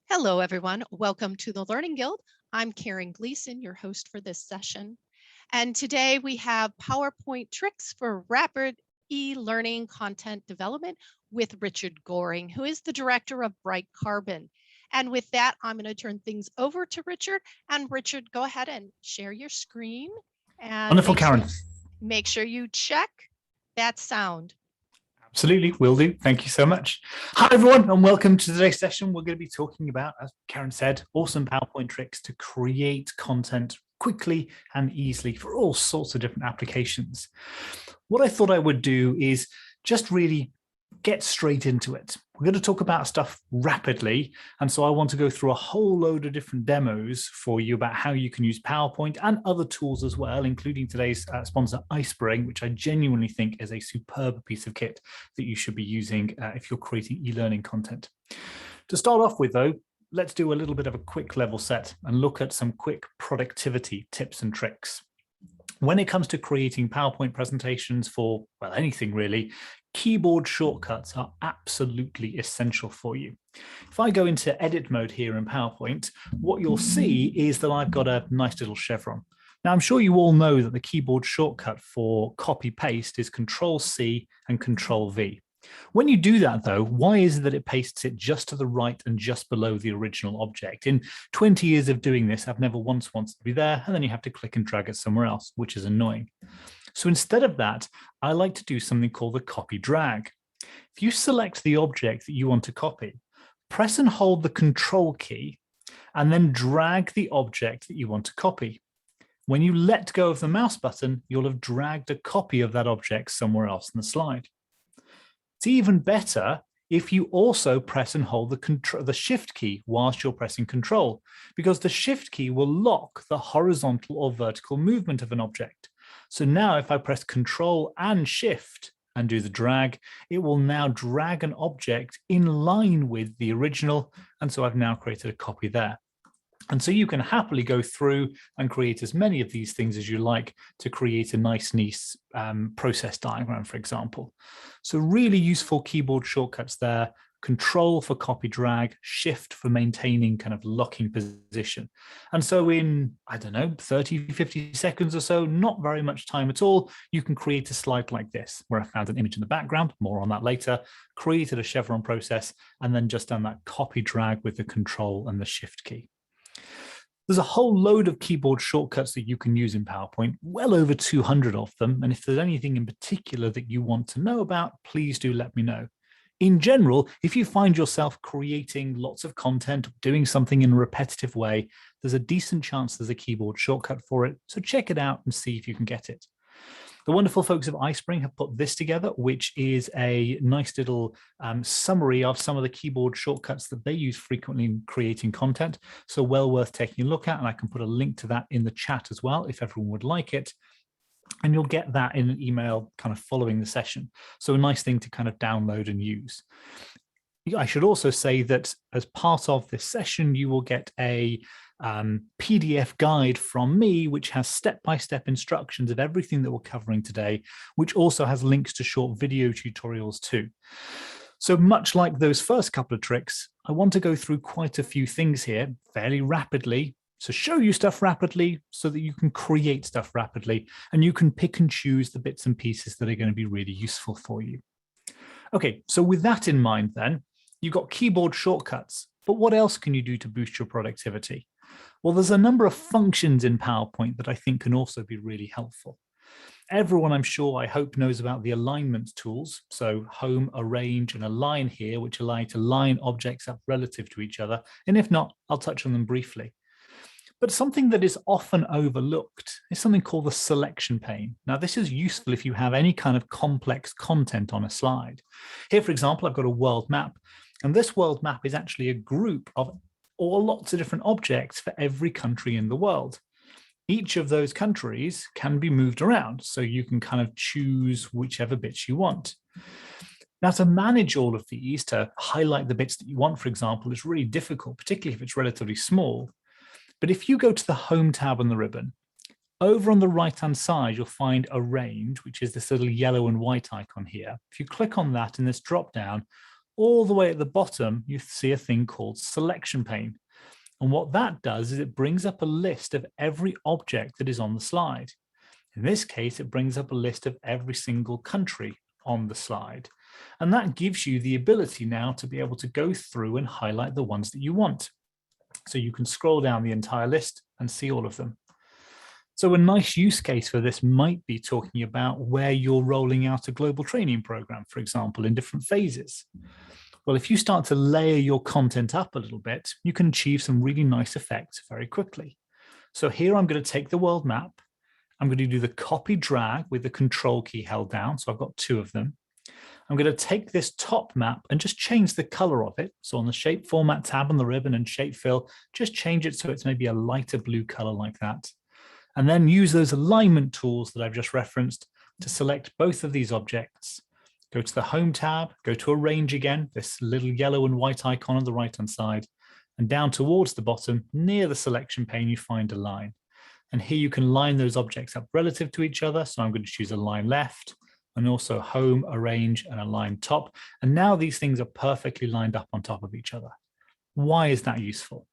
Hello, everyone. Welcome to the Learning Guild. I'm Karen Gleason, your host for this session. And today we have PowerPoint tricks for rapid e-learning content development with Richard Goring, who is the director of Bright Carbon. And with that, I'm going to turn things over to Richard. And Richard, go ahead and share your screen. And Wonderful, Karen. Make sure you check that sound. Absolutely, will do. Thank you so much. Hi, everyone, and welcome to today's session. We're going to be talking about, as Karen said, awesome PowerPoint tricks to create content quickly and easily for all sorts of different applications. What I thought I would do is just really get straight into it. We're going to talk about stuff rapidly, and so I want to go through a whole load of different demos for you about how you can use PowerPoint and other tools as well, including today's sponsor iSpring, which I genuinely think is a superb piece of kit that you should be using if you're creating e-learning content. To start off with, though, let's do a little bit of a quick level set and look at some quick productivity tips and tricks. When it comes to creating PowerPoint presentations for, well, anything really, keyboard shortcuts are absolutely essential for you. If I go into edit mode here in PowerPoint, what you'll see is that I've got a nice little chevron. Now, I'm sure you all know that the keyboard shortcut for copy paste is Control-C and Control-V. When you do that, though, why is it that it pastes it just to the right and just below the original object? In 20 years of doing this, I've never once wanted to be there, and then you have to click and drag it somewhere else, which is annoying. So instead of that, I like to do something called the copy drag. If you select the object that you want to copy, press and hold the Control key, and then drag the object that you want to copy. When you let go of the mouse button, you'll have dragged a copy of that object somewhere else in the slide. It's even better if you also press and hold the Shift key whilst you're pressing Control, because the Shift key will lock the horizontal or vertical movement of an object. So now if I press Control and Shift and do the drag, it will now drag an object in line with the original. And so I've now created a copy there. And so you can happily go through and create as many of these things as you like to create a nice process diagram, for example. So really useful keyboard shortcuts there. Control for copy drag, Shift for maintaining kind of locking position. And so in, I don't know, 30, 50 seconds or so, not very much time at all, you can create a slide like this, where I found an image in the background, more on that later, created a chevron process, and then just done that copy drag with the Control and the Shift key. There's a whole load of keyboard shortcuts that you can use in PowerPoint, well over 200 of them. And if there's anything in particular that you want to know about, please do let me know. In general, if you find yourself creating lots of content, doing something in a repetitive way, there's a decent chance there's a keyboard shortcut for it. So check it out and see if you can get it. The wonderful folks of iSpring have put this together, which is a nice little summary of some of the keyboard shortcuts that they use frequently in creating content. So well worth taking a look at, and I can put a link to that in the chat as well if everyone would like it. And you'll get that in an email kind of following the session. So a nice thing to kind of download and use. I should also say that as part of this session, you will get a PDF guide from me, which has step-by-step instructions of everything that we're covering today, which also has links to short video tutorials too. So much like those first couple of tricks, I want to go through quite a few things here fairly rapidly, so show you stuff rapidly so that you can create stuff rapidly, and you can pick and choose the bits and pieces that are going to be really useful for you. Okay, so with that in mind then, you've got keyboard shortcuts, but what else can you do to boost your productivity? Well, there's a number of functions in PowerPoint that I think can also be really helpful. Everyone, I'm sure, I hope, knows about the alignment tools. So home, arrange, and align here, which allow you to line objects up relative to each other. And if not, I'll touch on them briefly. But something that is often overlooked is something called the selection pane. Now, this is useful if you have any kind of complex content on a slide. Here, for example, I've got a world map, and this world map is actually a group of lots of different objects for every country in the world. Each of those countries can be moved around, so you can kind of choose whichever bits you want. Now, to manage all of these, to highlight the bits that you want, for example, is really difficult, particularly if it's relatively small. But if you go to the Home tab on the ribbon, over on the right-hand side, you'll find Arrange, which is this little yellow and white icon here. If you click on that in this drop-down, all the way at the bottom, you see a thing called selection pane. And what that does is it brings up a list of every object that is on the slide. In this case, it brings up a list of every single country on the slide. And that gives you the ability now to be able to go through and highlight the ones that you want. So you can scroll down the entire list and see all of them. So a nice use case for this might be talking about where you're rolling out a global training program, for example, in different phases. Well, if you start to layer your content up a little bit, you can achieve some really nice effects very quickly. So here I'm going to take the world map. I'm going to do the copy drag with the control key held down. So I've got 2 of them. I'm going to take this top map and just change the color of it. So on the shape format tab on the ribbon and shape fill, just change it so it's maybe a lighter blue color like that. And then use those alignment tools that I've just referenced to select both of these objects. Go to the Home tab, go to Arrange again, this little yellow and white icon on the right-hand side, and down towards the bottom, near the selection pane, you find Align. And here you can line those objects up relative to each other. So I'm going to choose Align Left, and also Home, Arrange, and Align Top. And now these things are perfectly lined up on top of each other. Why is that useful?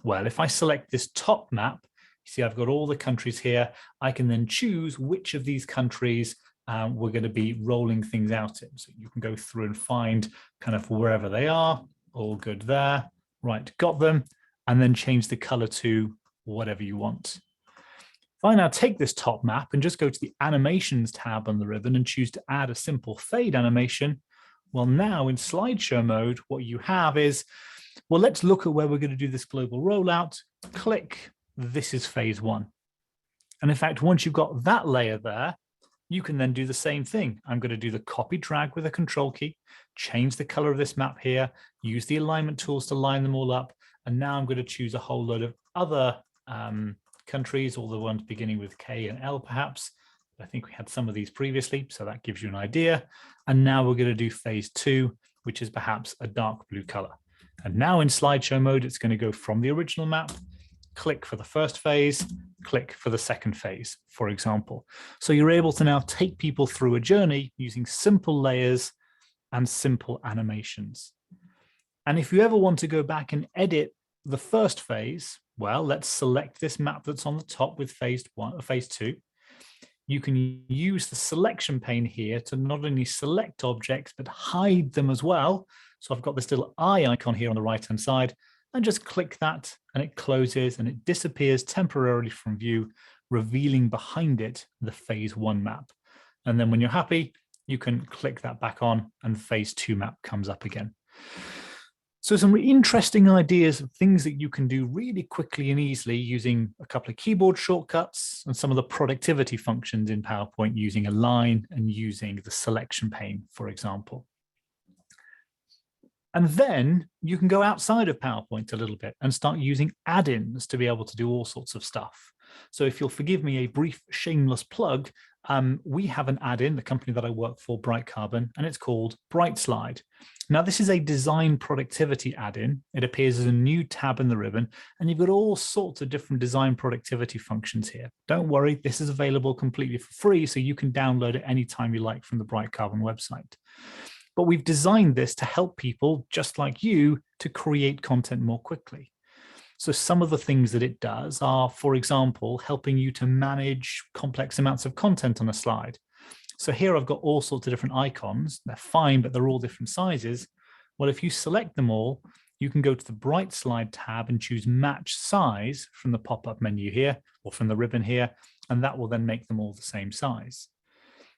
Well, if I select this top map, you see I've got all the countries here. I can then choose which of these countries we're going to be rolling things out in. So you can go through and find kind of wherever they are. All good there. Right, got them. And then change the color to whatever you want. If I now take this top map and just go to the Animations tab on the ribbon and choose to add a simple fade animation, well, now in slideshow mode, what you have is, well, let's look at where we're going to do this global rollout. Click, this is phase 1. And in fact, once you've got that layer there, you can then do the same thing. I'm going to do the copy drag with a control key, change the color of this map here, use the alignment tools to line them all up. And now I'm going to choose a whole load of other countries, all the ones beginning with K and L perhaps. I think we had some of these previously, so that gives you an idea. And now we're going to do phase 2, which is perhaps a dark blue color. And now in slideshow mode, it's going to go from the original map, click for the first phase, click for the second phase, for example. So you're able to now take people through a journey using simple layers and simple animations. And if you ever want to go back and edit the first phase, well, let's select this map that's on the top with phase 1 or phase 2. You can use the selection pane here to not only select objects, but hide them as well. So I've got this little eye icon here on the right-hand side, and just click that and it closes and it disappears temporarily from view, revealing behind it the phase 1 map. And then when you're happy, you can click that back on and phase 2 map comes up again. So some interesting ideas of things that you can do really quickly and easily using a couple of keyboard shortcuts and some of the productivity functions in PowerPoint using Align and using the selection pane, for example. And then you can go outside of PowerPoint a little bit and start using add-ins to be able to do all sorts of stuff. So if you'll forgive me a brief shameless plug, we have an add-in, the company that I work for, Bright Carbon, and it's called BrightSlide. Now, this is a design productivity add-in. It appears as a new tab in the ribbon, and you've got all sorts of different design productivity functions here. Don't worry, this is available completely for free, so you can download it anytime you like from the Bright Carbon website. But we've designed this to help people just like you to create content more quickly. So some of the things that it does are, for example, helping you to manage complex amounts of content on a slide. So here I've got all sorts of different icons. They're fine, but they're all different sizes. Well, if you select them all, you can go to the BrightSlide tab and choose Match Size from the pop-up menu here, or from the ribbon here, and that will then make them all the same size.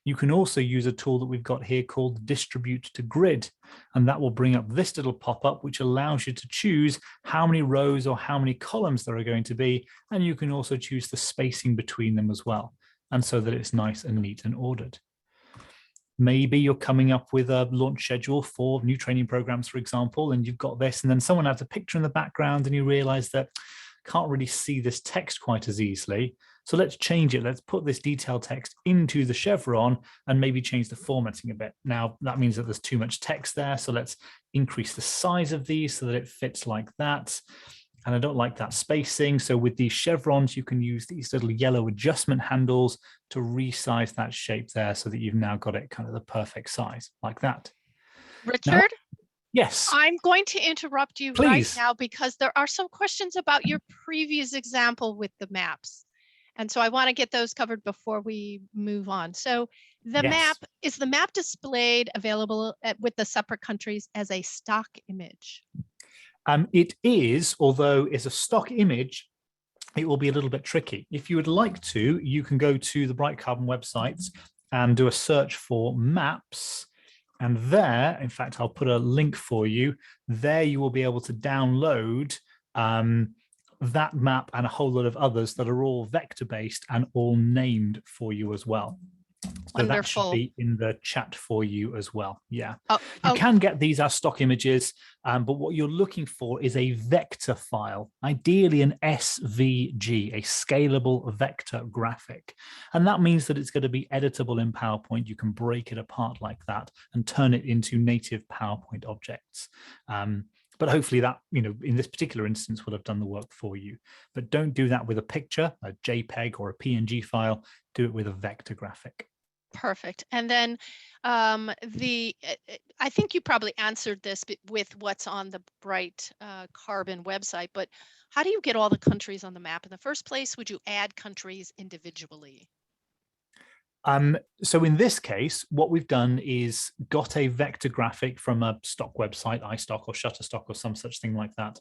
You can also use a tool that we've got here called Distribute to Grid, and that will bring up this little pop-up, which allows you to choose how many rows or how many columns there are going to be, and you can also choose the spacing between them as well, and so that it's nice and neat and ordered. Maybe you're coming up with a launch schedule for new training programs, for example, and you've got this, and then someone adds a picture in the background and you realize that can't really see this text quite as easily. So let's change it. Let's put this detailed text into the chevron and maybe change the formatting a bit. Now, that means that there's too much text there. So let's increase the size of these so that it fits like that. And I don't like that spacing. So with these chevrons, you can use these little yellow adjustment handles to resize that shape there so that you've now got it kind of the perfect size like that. Richard? Yes, I'm going to interrupt you right please. now because there are some questions about your previous example with the maps. And so I want to get those covered before we move on. So the map, Yes. is the map displayed available with the separate countries as a stock image? It is, although it's a stock image, it will be a little bit tricky. If you would like to, you can go to the Bright Carbon website and do a search for maps. And there, in fact, I'll put a link for you. There you will be able to download that map and a whole lot of others that are all vector-based and all named for you as well. So that should Wonderful. be in the chat for you as well. Yeah, Oh, you oh, can get these as stock images, but what you're looking for is a vector file, ideally an SVG, a scalable vector graphic. And that means that it's going to be editable in PowerPoint. You can break it apart like that and turn it into native PowerPoint objects. But hopefully that, in this particular instance, will have done the work for you. But don't do that with a picture, a JPEG or a PNG file. Do it with a vector graphic. perfect. And then I think you probably answered this with what's on the Bright Carbon website, but how do you get all the countries on the map in the first place? Would you add countries individually? So in this case, what we've done is got a vector graphic from a stock website, iStock or Shutterstock or some such thing like that,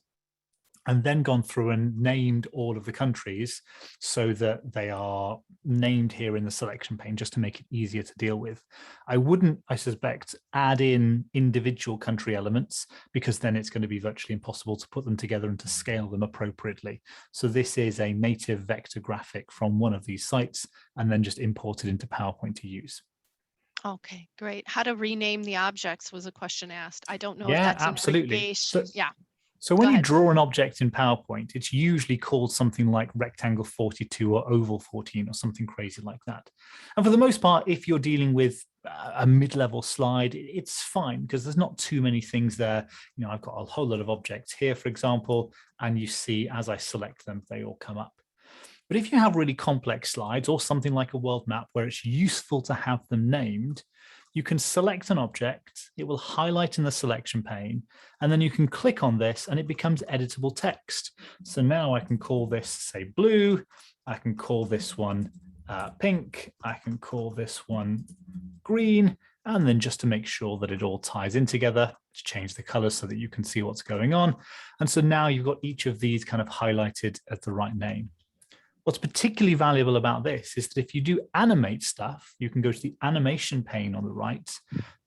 and then gone through and named all of the countries so that they are named here in the selection pane just to make it easier to deal with. I wouldn't, I suspect, add in individual country elements because then it's going to be virtually impossible to put them together and to scale them appropriately. So this is a native vector graphic from one of these sites and then just imported into PowerPoint to use. Okay, great. How to rename the objects was a question asked. I don't know if Yeah, that's an absolutely. irrigation. Yeah. So when you draw an object in PowerPoint, it's usually called something like rectangle 42 or oval 14 or something crazy like that. And for the most part, if you're dealing with a mid-level slide, it's fine because there's not too many things there. I've got a whole lot of objects here, for example, and you see as I select them, they all come up. But if you have really complex slides or something like a world map where it's useful to have them named, you can select an object, it will highlight in the selection pane, and then you can click on this and it becomes editable text. So now I can call this, say, blue, I can call this one pink, I can call this one green, and then just to make sure that it all ties in together, to change the colors so that you can see what's going on. And so now you've got each of these kind of highlighted as the right name. What's particularly valuable about this is that if you do animate stuff, you can go to the animation pane on the right.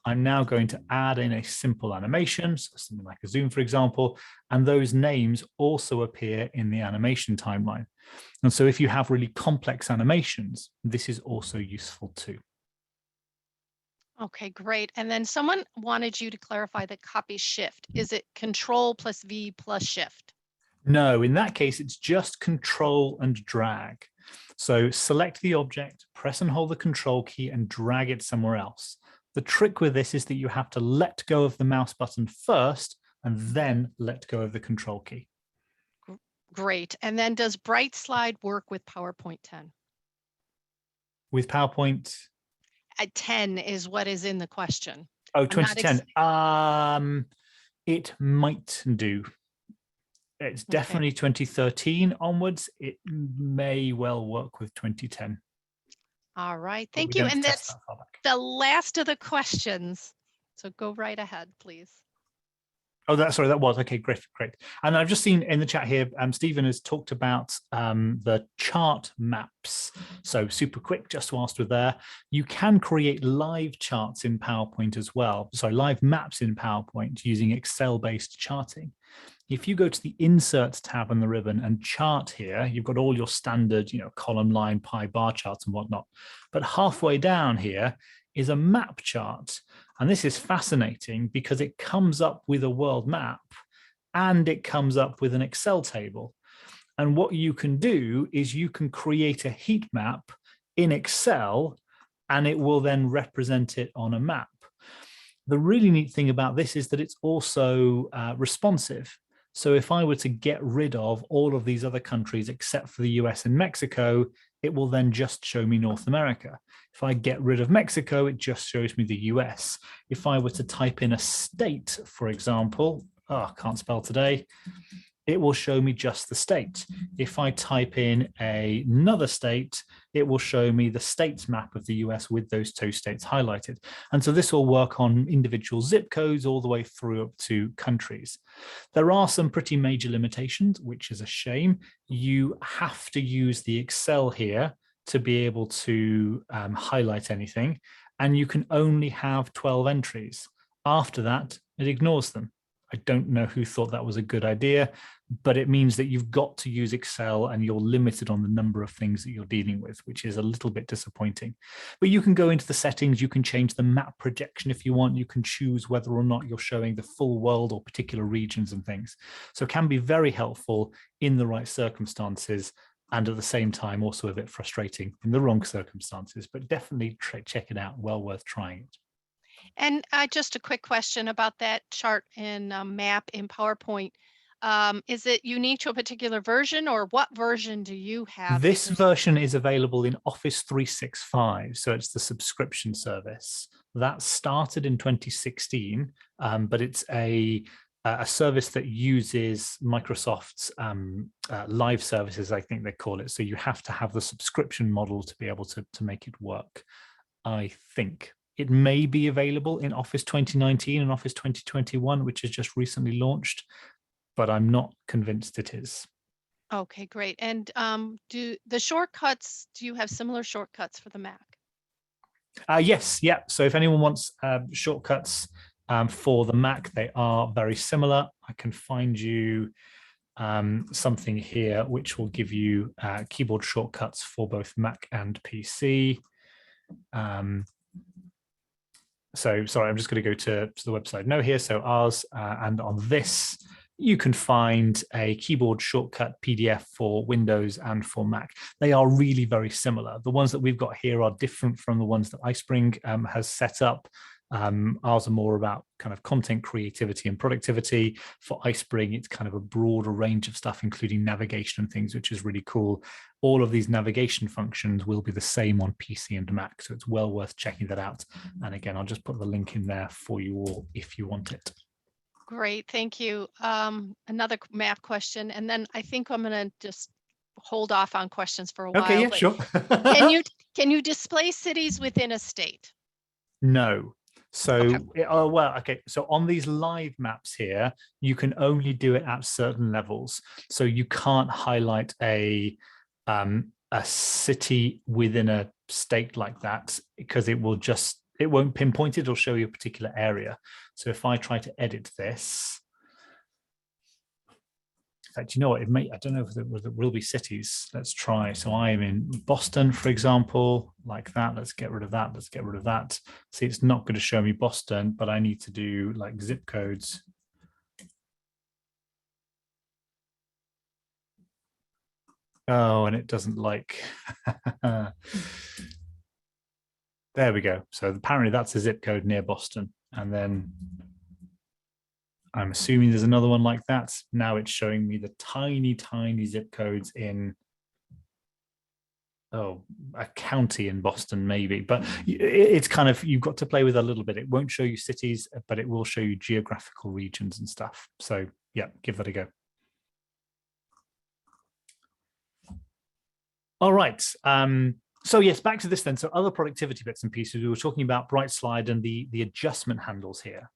I'm now going to add in a simple animation, so something like a zoom, for example, and those names also appear in the animation timeline. And so if you have really complex animations, this is also useful too. Okay, great. And then someone wanted you to clarify the copy shift. Is it Control plus V plus Shift? No, in that case, it's just Control and drag. So select the object, press and hold the Control key and drag it somewhere else. The trick with this is that you have to let go of the mouse button first and then let go of the Control key. Great. And then does BrightSlide work with PowerPoint 10? With PowerPoint? 10 is what is in the question. Oh, 2010. It might do. It's definitely 2013 onwards. It may well work with 2010. All right, thank you. And that's the last of the questions. So go right ahead, please. Oh, that was okay. Great. And I've just seen in the chat here, Stephen has talked about the chart maps. So super quick, just whilst we're there, you can create live charts in PowerPoint as well. So live maps in PowerPoint using Excel-based charting. If you go to the Insert tab on the ribbon and chart here, you've got all your standard, column, line, pie, bar charts and whatnot. But halfway down here is a map chart. And this is fascinating because it comes up with a world map and it comes up with an Excel table. And what you can do is you can create a heat map in Excel and it will then represent it on a map. The really neat thing about this is that it's also responsive. So if I were to get rid of all of these other countries except for the US and Mexico, it will then just show me North America. If I get rid of Mexico, it just shows me the US. If I were to type in a state, for example, I can't spell today, it will show me just the state. If I type in another state, it will show me the states map of the US with those two states highlighted. And so this will work on individual zip codes all the way through up to countries. There are some pretty major limitations, which is a shame. You have to use the Excel here to be able to highlight anything, and you can only have 12 entries. After that, it ignores them. I don't know who thought that was a good idea, but it means that you've got to use Excel and you're limited on the number of things that you're dealing with, which is a little bit disappointing. But you can go into the settings, you can change the map projection if you want, you can choose whether or not you're showing the full world or particular regions and things. So it can be very helpful in the right circumstances, and at the same time also a bit frustrating in the wrong circumstances, but definitely check it out, well worth trying it. And just a quick question about that chart and map in PowerPoint. Is it unique to a particular version, or what version do you have? This version is available in Office 365, so it's the subscription service. That started in 2016, but it's a service that uses Microsoft's live services, I think they call it. So you have to have the subscription model to be able to make it work, I think. It may be available in Office 2019 and Office 2021, which has just recently launched, but I'm not convinced it is. Okay, great. And do you have similar shortcuts for the Mac? Yes, yeah. So if anyone wants shortcuts for the Mac, they are very similar. I can find you something here which will give you keyboard shortcuts for both Mac and PC. So sorry, I'm just going to go to the website now here. So ours, and on this, you can find a keyboard shortcut PDF for Windows and for Mac. They are really very similar. The ones that we've got here are different from the ones that iSpring has set up. Ours are more about kind of content creativity and productivity. For iSpring, it's kind of a broader range of stuff, including navigation and things, which is really cool. All of these navigation functions will be the same on PC and Mac, so it's well worth checking that out. And again, I'll just put the link in there for you all if you want it. Great, thank you. Another map question, and then I think I'm going to just hold off on questions for a while. Okay, yeah, sure. Can you display cities within a state? No. So, okay. So on these live maps here, you can only do it at certain levels. So you can't highlight a city within a state like that, because it won't pinpoint it, it'll show you a particular area. So if I try to edit this, in fact, you know what, I don't know if there will be cities. Let's try. So I'm in Boston, for example, like that. Let's get rid of that. Let's get rid of that. See, it's not going to show me Boston, but I need to do like zip codes. Oh, and it doesn't like. There we go. So apparently that's a zip code near Boston. And then I'm assuming there's another one like that. Now it's showing me the tiny, tiny zip codes in, a county in Boston, maybe. But it's kind of, you've got to play with it a little bit. It won't show you cities, but it will show you geographical regions and stuff. So yeah, give that a go. All right. So yes, back to this then. So other productivity bits and pieces, we were talking about BrightSlide and the adjustment handles here.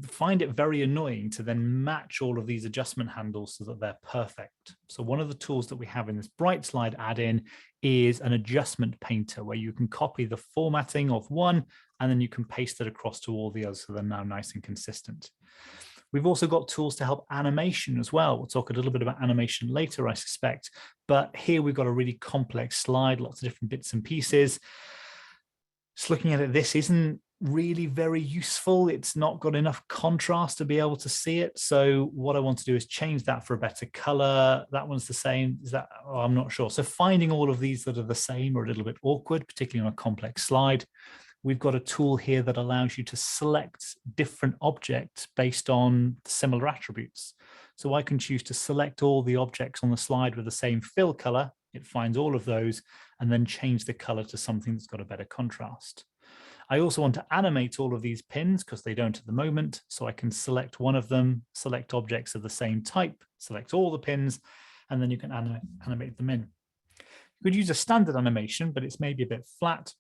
Find it very annoying to then match all of these adjustment handles so that they're perfect. So one of the tools that we have in this BrightSlide add-in is an adjustment painter, where you can copy the formatting of one and then you can paste it across to all the others so they're now nice and consistent. We've also got tools to help animation as well. We'll talk a little bit about animation later, I suspect. But here we've got a really complex slide, lots of different bits and pieces. Just looking at it, this isn't really very useful. It's not got enough contrast to be able to see it. So what I want to do is change that for a better color. That one's the same. Is that? Oh, I'm not sure. So finding all of these that are the same are a little bit awkward, particularly on a complex slide. We've got a tool here that allows you to select different objects based on similar attributes. So I can choose to select all the objects on the slide with the same fill color It finds all of those and then change the color to something that's got a better contrast. I also want to animate all of these pins because they don't at the moment. So I can select one of them, select objects of the same type, select all the pins, and then you can animate them in. You could use a standard animation, but it's maybe a bit flat.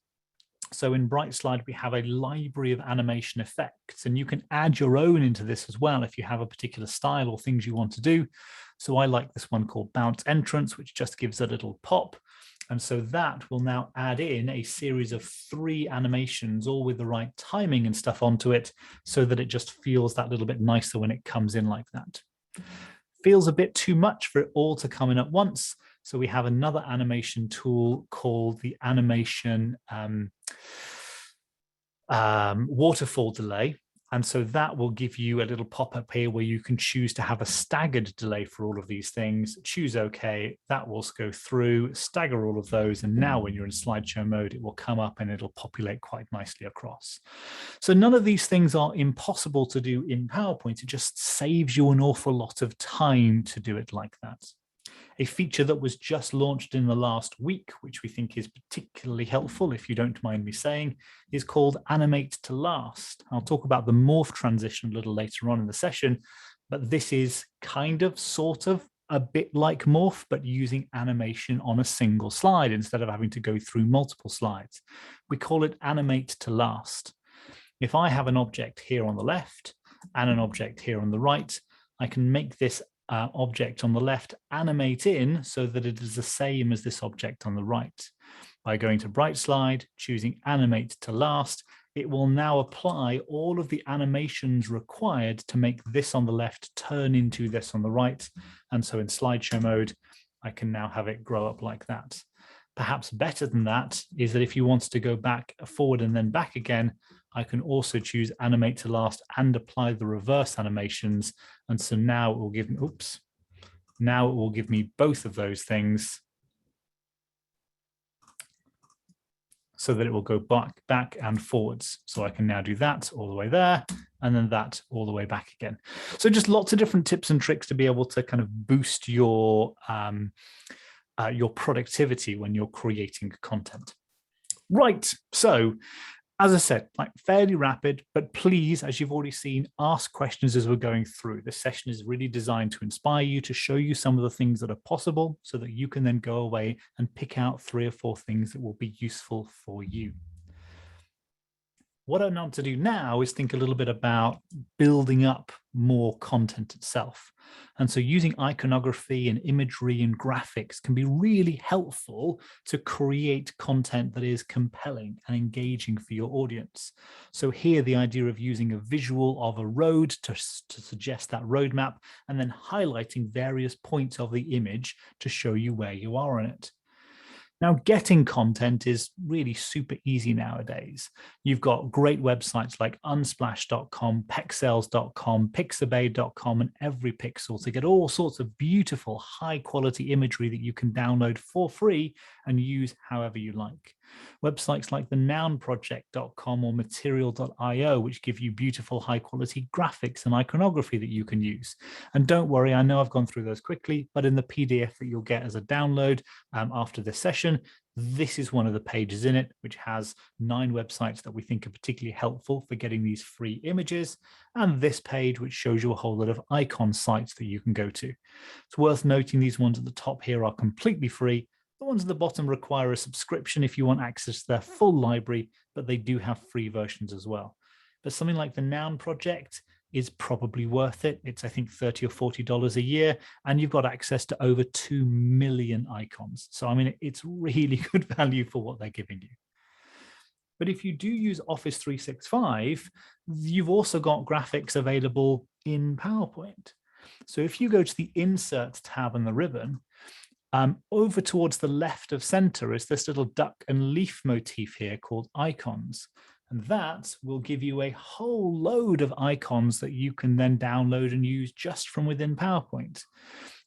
So in BrightSlide, we have a library of animation effects, and you can add your own into this as well if you have a particular style or things you want to do. So I like this one called Bounce Entrance, which just gives a little pop. And so that will now add in a series of 3 animations, all with the right timing and stuff onto it, so that it just feels that little bit nicer when it comes in like that. Feels a bit too much for it all to come in at once. So we have another animation tool called the animation waterfall delay. And so that will give you a little pop-up here where you can choose to have a staggered delay for all of these things. Choose OK, that will go through, stagger all of those. And now when you're in slideshow mode, it will come up and it'll populate quite nicely across. So none of these things are impossible to do in PowerPoint. It just saves you an awful lot of time to do it like that. A feature that was just launched in the last week, which we think is particularly helpful, if you don't mind me saying, is called Animate to Last. I'll talk about the Morph transition a little later on in the session, but this is kind of, sort of, a bit like Morph, but using animation on a single slide instead of having to go through multiple slides. We call it Animate to Last. If I have an object here on the left and an object here on the right, I can make this object on the left animate in so that it is the same as this object on the right. By going to BrightSlide, choosing Animate to Last, it will now apply all of the animations required to make this on the left turn into this on the right. And so in slideshow mode, I can now have it grow up like that. Perhaps better than that is that if you wanted to go back, forward, and then back again, I can also choose Animate to Last and apply the reverse animations. And so now it will give me, now it will give me both of those things so that it will go back and forwards. So I can now do that all the way there and then that all the way back again. So just lots of different tips and tricks to be able to kind of boost your productivity when you're creating content. Right, so as I said, like fairly rapid, but please, as you've already seen, ask questions as we're going through. This session is really designed to inspire you, to show you some of the things that are possible so that you can then go away and pick out 3 or 4 things that will be useful for you. What I want to do now is think a little bit about building up more content itself. And so using iconography and imagery and graphics can be really helpful to create content that is compelling and engaging for your audience. So here, the idea of using a visual of a road to suggest that roadmap and then highlighting various points of the image to show you where you are on it. Now, getting content is really super easy nowadays. You've got great websites like unsplash.com, pexels.com, pixabay.com, and Every Pixel to get all sorts of beautiful, high-quality imagery that you can download for free and use however you like. Websites like the nounproject.com or material.io, which give you beautiful, high-quality graphics and iconography that you can use. And don't worry, I know I've gone through those quickly, but in the PDF that you'll get as a download after this session, this is one of the pages in it, which has 9 websites that we think are particularly helpful for getting these free images, and this page, which shows you a whole lot of icon sites that you can go to. It's worth noting these ones at the top here are completely free. The ones at the bottom require a subscription if you want access to their full library, but they do have free versions as well. But something like the Noun Project is probably worth it. It's, I think, $30 or $40 a year, and you've got access to over 2 million icons. So, I mean, it's really good value for what they're giving you. But if you do use Office 365, you've also got graphics available in PowerPoint. So if you go to the Insert tab in the ribbon, over towards the left of center is this little duck and leaf motif here called icons. And that will give you a whole load of icons that you can then download and use just from within PowerPoint.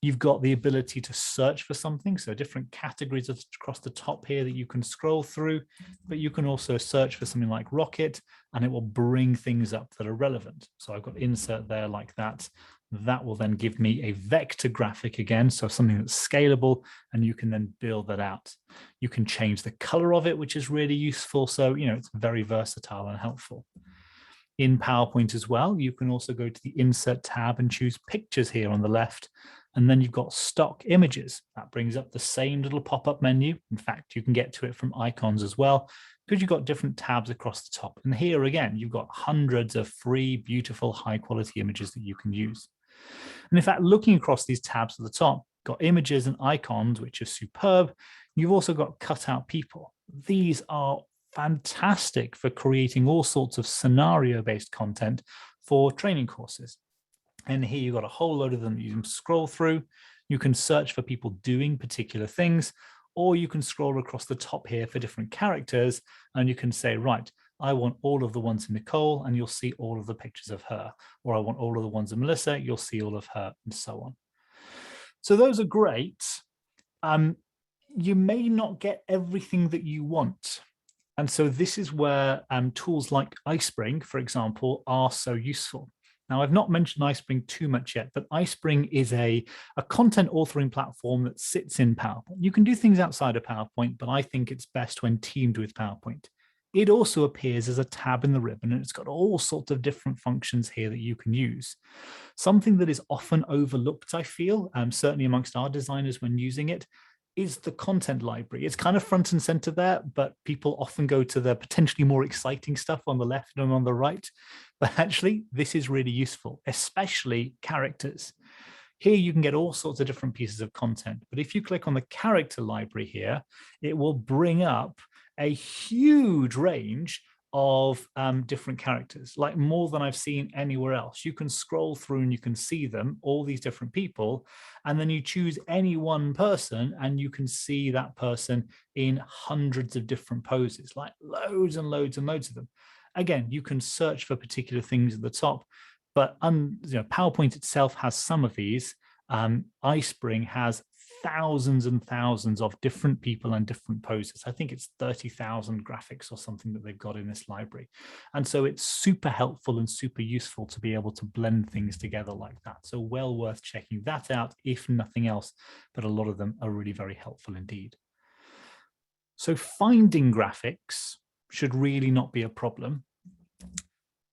You've got the ability to search for something, so different categories across the top here that you can scroll through, but you can also search for something like rocket, and it will bring things up that are relevant. So I've got insert there like that. That will then give me a vector graphic again, so something that's scalable, and you can then build that out. You can change the color of it, which is really useful. So, it's very versatile and helpful. In PowerPoint as well, you can also go to the Insert tab and choose Pictures here on the left. And then you've got Stock Images. That brings up the same little pop-up menu. In fact, you can get to it from icons as well, because you've got different tabs across the top. And here again, you've got hundreds of free, beautiful, high-quality images that you can use. And in fact, looking across these tabs at the top, got images and icons, which are superb. You've also got cutout people. These are fantastic for creating all sorts of scenario-based content for training courses. And here you've got a whole load of them that you can scroll through. You can search for people doing particular things, or you can scroll across the top here for different characters, and you can say, right, I want all of the ones in Nicole, and you'll see all of the pictures of her. Or I want all of the ones of Melissa, you'll see all of her, and so on. So those are great. You may not get everything that you want. And so this is where tools like iSpring, for example, are so useful. Now, I've not mentioned iSpring too much yet, but iSpring is a content authoring platform that sits in PowerPoint. You can do things outside of PowerPoint, but I think it's best when teamed with PowerPoint. It also appears as a tab in the ribbon, and it's got all sorts of different functions here that you can use. Something that is often overlooked, I feel, certainly amongst our designers when using it, is the content library. It's kind of front and center there, but people often go to the potentially more exciting stuff on the left and on the right. But actually, this is really useful, especially characters. Here you can get all sorts of different pieces of content. But if you click on the character library here, it will bring up a huge range of different characters, like more than I've seen anywhere else. You can scroll through and you can see them, all these different people, and then you choose any one person and you can see that person in hundreds of different poses, like loads and loads and loads of them. Again, you can search for particular things at the top, but PowerPoint itself has some of these. iSpring has thousands and thousands of different people and different poses. I think it's 30,000 graphics or something that they've got in this library. And so it's super helpful and super useful to be able to blend things together like that. So well worth checking that out, if nothing else, but a lot of them are really very helpful indeed. So finding graphics should really not be a problem.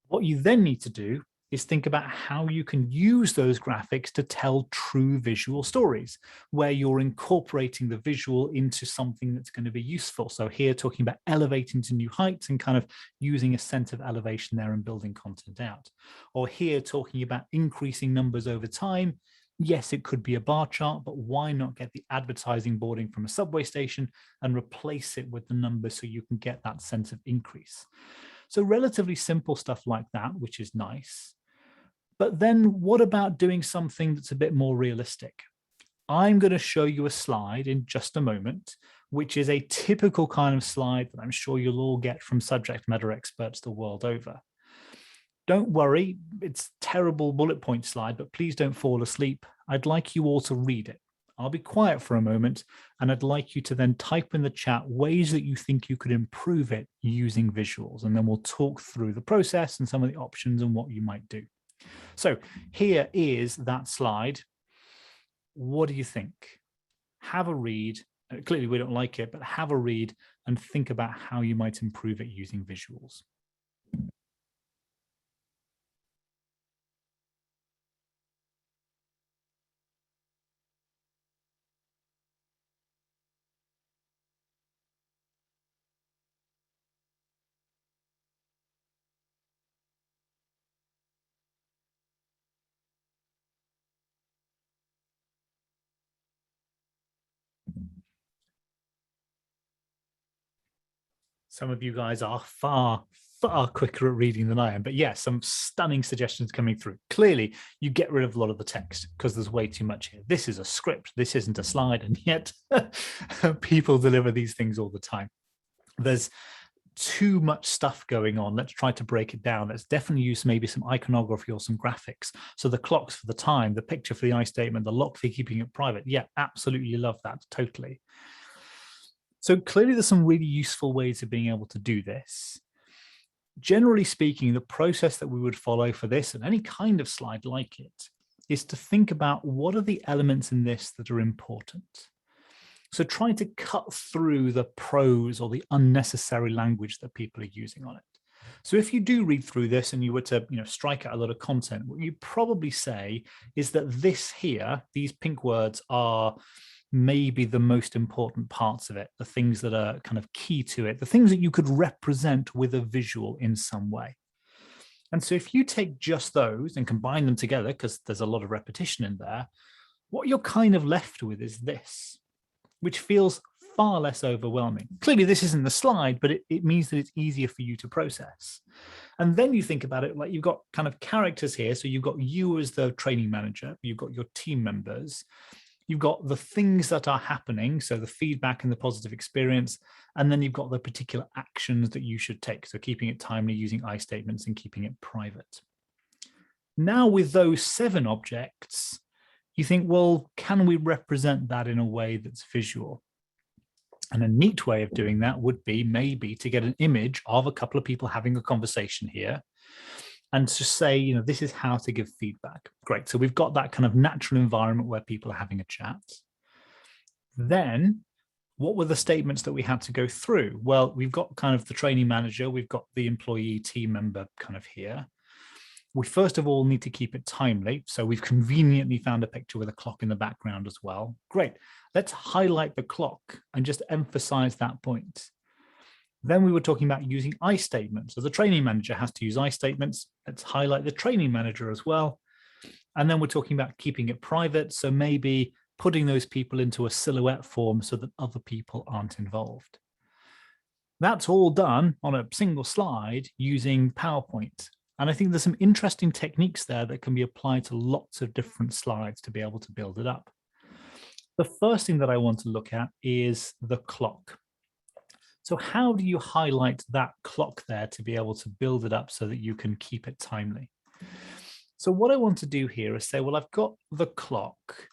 What you then need to do is think about how you can use those graphics to tell true visual stories, where you're incorporating the visual into something that's going to be useful. So here talking about elevating to new heights and kind of using a sense of elevation there and building content out. Or here talking about increasing numbers over time. Yes, it could be a bar chart, but why not get the advertising boarding from a subway station and replace it with the numbers so you can get that sense of increase? So relatively simple stuff like that, which is nice. But then what about doing something that's a bit more realistic? I'm going to show you a slide in just a moment, which is a typical kind of slide that I'm sure you'll all get from subject matter experts the world over. Don't worry, it's a terrible bullet point slide, but please don't fall asleep. I'd like you all to read it. I'll be quiet for a moment, and I'd like you to then type in the chat ways that you think you could improve it using visuals, and then we'll talk through the process and some of the options and what you might do. So here is that slide. What do you think? Have a read. Clearly we don't like it, but have a read and think about how you might improve it using visuals. Some of you guys are far quicker at reading than I am, but yes, some stunning suggestions coming through. Clearly, you get rid of a lot of the text because there's way too much here. This is a script, this isn't a slide, and yet people deliver these things all the time. There's too much stuff going on. Let's try to break it down. Let's definitely use maybe some iconography or some graphics. So the clocks for the time, the picture for the I statement, the lock for keeping it private. Yeah, absolutely love that, totally. So clearly there's some really useful ways of being able to do this. Generally speaking, the process that we would follow for this and any kind of slide like it is to think about what are the elements in this that are important. So try to cut through the prose or the unnecessary language that people are using on it. So if you do read through this and you were to strike out a lot of content, what you probably say is that this here, these pink words, are maybe the most important parts of it, the things that are kind of key to it, the things that you could represent with a visual in some way. And so if you take just those and combine them together, because there's a lot of repetition in there, what you're kind of left with is this, which feels far less overwhelming. Clearly, this isn't the slide, but it means that it's easier for you to process. And then you think about it like you've got kind of characters here. So you've got you as the training manager, you've got your team members, you've got the things that are happening, so the feedback and the positive experience, and then you've got the particular actions that you should take. So keeping it timely, using I statements, and keeping it private. Now with those 7 objects, you think, well, can we represent that in a way that's visual? And a neat way of doing that would be maybe to get an image of a couple of people having a conversation here and to say, this is how to give feedback. Great. So we've got that kind of natural environment where people are having a chat. Then what were the statements that we had to go through? Well, we've got kind of the training manager, we've got the employee team member kind of here. We first of all need to keep it timely. So we've conveniently found a picture with a clock in the background as well. Great. Let's highlight the clock and just emphasize that point. Then we were talking about using I statements. So the training manager has to use I statements. Let's highlight the training manager as well. And then we're talking about keeping it private. So maybe putting those people into a silhouette form so that other people aren't involved. That's all done on a single slide using PowerPoint. And I think there's some interesting techniques there that can be applied to lots of different slides to be able to build it up. The first thing that I want to look at is the clock. So how do you highlight that clock there to be able to build it up so that you can keep it timely? So what I want to do here is say, well, I've got the clock.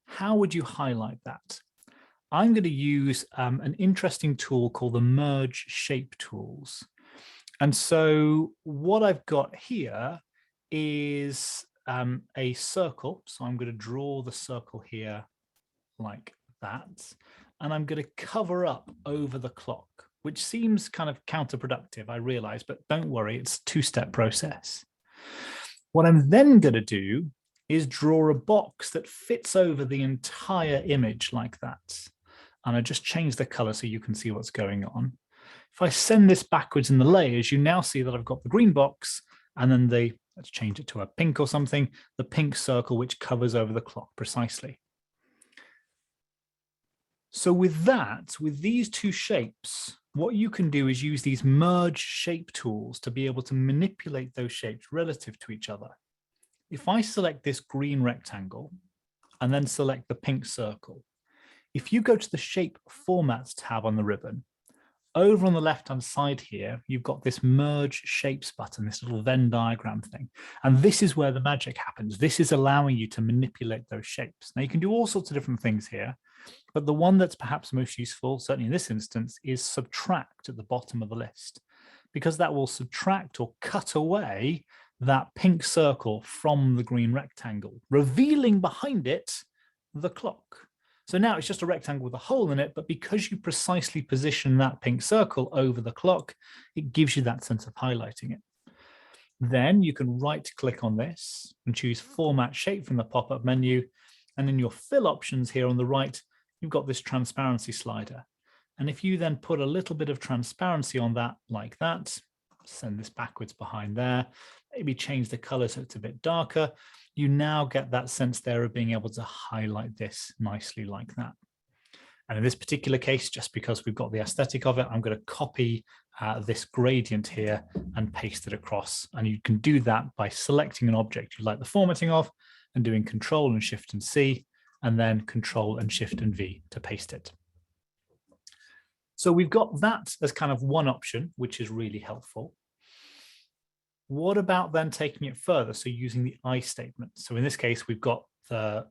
How would you highlight that? I'm going to use an interesting tool called the Merge Shape Tools. And so what I've got here is a circle. So I'm going to draw the circle here like that. And I'm going to cover up over the clock, which seems kind of counterproductive, I realize, but don't worry, it's a 2-step process. What I'm then going to do is draw a box that fits over the entire image like that. And I just change the color so you can see what's going on. If I send this backwards in the layers, you now see that I've got the green box and then let's change it to a pink or something, the pink circle which covers over the clock precisely. So with that, with these 2 shapes, what you can do is use these merge shape tools to be able to manipulate those shapes relative to each other. If I select this green rectangle and then select the pink circle, if you go to the Shape Formats tab on the ribbon, over on the left-hand side here, you've got this Merge Shapes button, this little Venn diagram thing. And this is where the magic happens. This is allowing you to manipulate those shapes. Now, you can do all sorts of different things here, but the one that's perhaps most useful, certainly in this instance, is Subtract at the bottom of the list, because that will subtract or cut away that pink circle from the green rectangle, revealing behind it the clock. So now it's just a rectangle with a hole in it, but because you precisely position that pink circle over the clock, it gives you that sense of highlighting it. Then you can right-click on this and choose Format Shape from the pop-up menu. And in your fill options here on the right, you've got this transparency slider. And if you then put a little bit of transparency on that like that, send this backwards behind there, maybe change the color so it's a bit darker, you now get that sense there of being able to highlight this nicely like that. And in this particular case, just because we've got the aesthetic of it, I'm going to copy this gradient here and paste it across. And you can do that by selecting an object you like the formatting of and doing Control and Shift and C, and then Control and Shift and V to paste it. So we've got that as kind of one option, which is really helpful. What about then taking it further? So using the I statement. So in this case, we've got the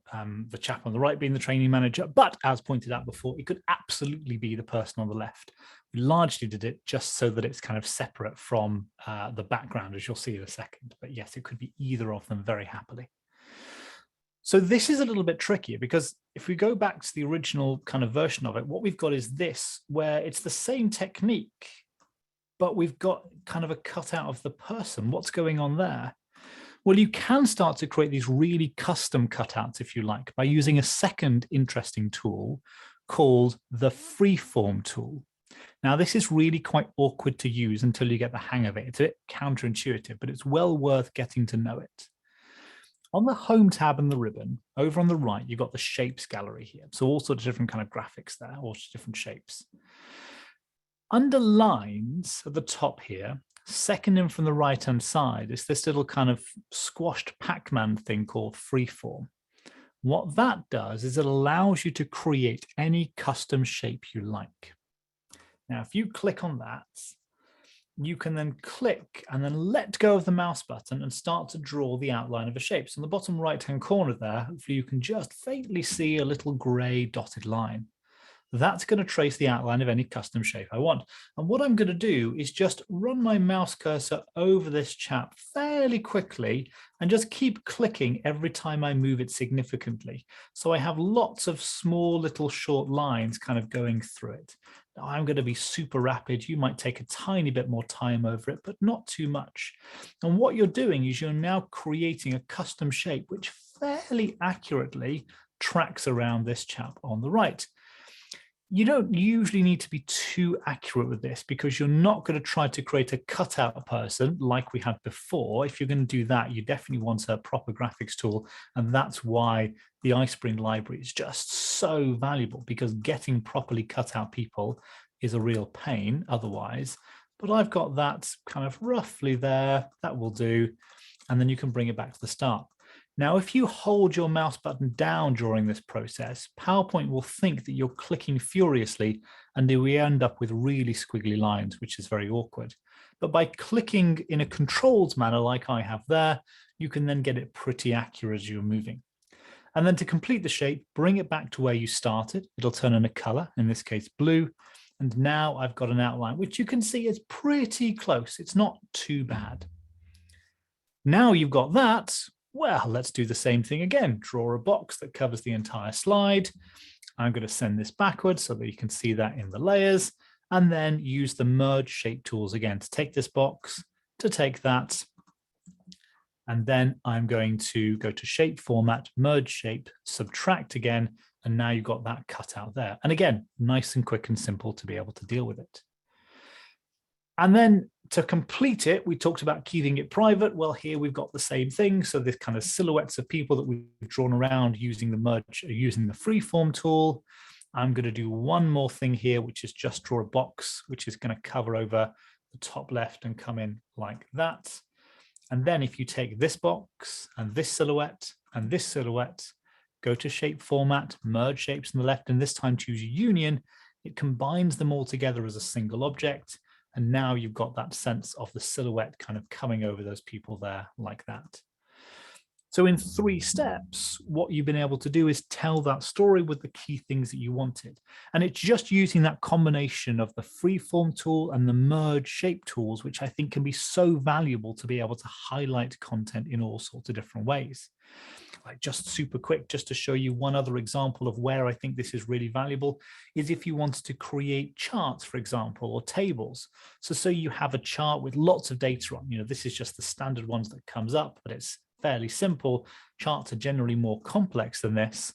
chap on the right being the training manager, but as pointed out before, it could absolutely be the person on the left. We largely did it just so that it's kind of separate from the background, as you'll see in a second. But yes, it could be either of them very happily. So this is a little bit trickier because if we go back to the original kind of version of it, what we've got is this, where it's the same technique, but we've got kind of a cutout of the person. What's going on there? Well, you can start to create these really custom cutouts, if you like, by using a second interesting tool called the freeform tool. Now, this is really quite awkward to use until you get the hang of it. It's a bit counterintuitive, but it's well worth getting to know it. On the Home tab in the ribbon, over on the right, you've got the Shapes gallery here. So all sorts of different kind of graphics there, all different shapes. Under Lines at the top here, second in from the right-hand side is this little kind of squashed Pac-Man thing called Freeform. What that does is it allows you to create any custom shape you like. Now, if you click on that, you can then click and then let go of the mouse button and start to draw the outline of a shape. So in the bottom right-hand corner there, hopefully you can just faintly see a little gray dotted line. That's going to trace the outline of any custom shape I want. And what I'm going to do is just run my mouse cursor over this chap fairly quickly and just keep clicking every time I move it significantly. So I have lots of small little short lines kind of going through it. Now I'm going to be super rapid. You might take a tiny bit more time over it, but not too much. And what you're doing is you're now creating a custom shape which fairly accurately tracks around this chap on the right. You don't usually need to be too accurate with this because you're not going to try to create a cutout person like we had before. If you're going to do that, you definitely want a proper graphics tool. And that's why the iSpring library is just so valuable, because getting properly cut out people is a real pain otherwise. But I've got that kind of roughly there. That will do. And then you can bring it back to the start. Now, if you hold your mouse button down during this process, PowerPoint will think that you're clicking furiously and we end up with really squiggly lines, which is very awkward. But by clicking in a controlled manner like I have there, you can then get it pretty accurate as you're moving. And then to complete the shape, bring it back to where you started. It'll turn in a color, in this case, blue. And now I've got an outline, which you can see is pretty close. It's not too bad. Now you've got that. Well, let's do the same thing again. Draw a box that covers the entire slide. I'm going to send this backwards so that you can see that in the layers, and then use the merge shape tools again to take this box, to take that, and then I'm going to go to shape format, merge shape, subtract again, and now you've got that cut out there. And again, nice and quick and simple to be able to deal with it. And then to complete it, we talked about keeping it private. Well, here we've got the same thing. So this kind of silhouettes of people that we've drawn around using the merge, using the freeform tool. I'm going to do one more thing here, which is just draw a box, which is going to cover over the top left and come in like that. And then if you take this box and this silhouette, go to shape format, merge shapes on the left, and this time choose union, it combines them all together as a single object. And now you've got that sense of the silhouette kind of coming over those people there like that. So in 3 steps, what you've been able to do is tell that story with the key things that you wanted. And it's just using that combination of the freeform tool and the merge shape tools, which I think can be so valuable to be able to highlight content in all sorts of different ways. Like just super quick, just to show you one other example of where I think this is really valuable, is if you wanted to create charts, for example, or tables. So you have a chart with lots of data on, this is just the standard ones that comes up, but it's fairly simple. Charts are generally more complex than this.